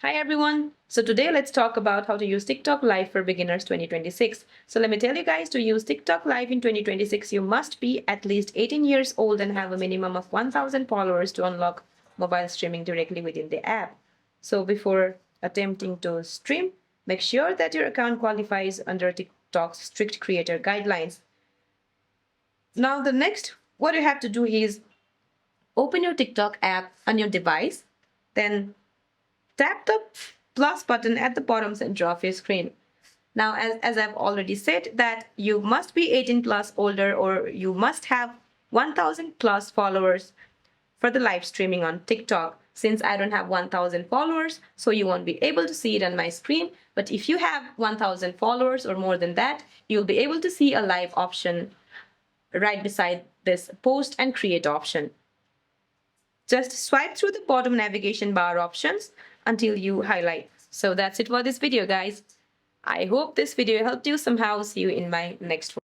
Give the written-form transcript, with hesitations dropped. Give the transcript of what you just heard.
Hi everyone. So today let's talk about how to use TikTok Live for beginners 2026. So let me tell you guys, to use TikTok Live in 2026, you must be at least 18 years old and have a minimum of 1,000 followers to unlock mobile streaming directly within the app. So before attempting to stream, make sure that your account qualifies under TikTok's strict creator guidelines. Now the next, what you have to do is open your TikTok app on your device, then tap the plus button at the bottom center of your screen. Now, as I've already said, that you must be 18 plus older or you must have 1,000 plus followers for the live streaming on TikTok. Since I don't have 1,000 followers, so you won't be able to see it on my screen. But if you have 1,000 followers or more than that, you'll be able to see a live option right beside this post and create option. Just swipe through the bottom navigation bar options until you highlight. So that's it for this video, guys. I hope this video helped you somehow. See you in my next one.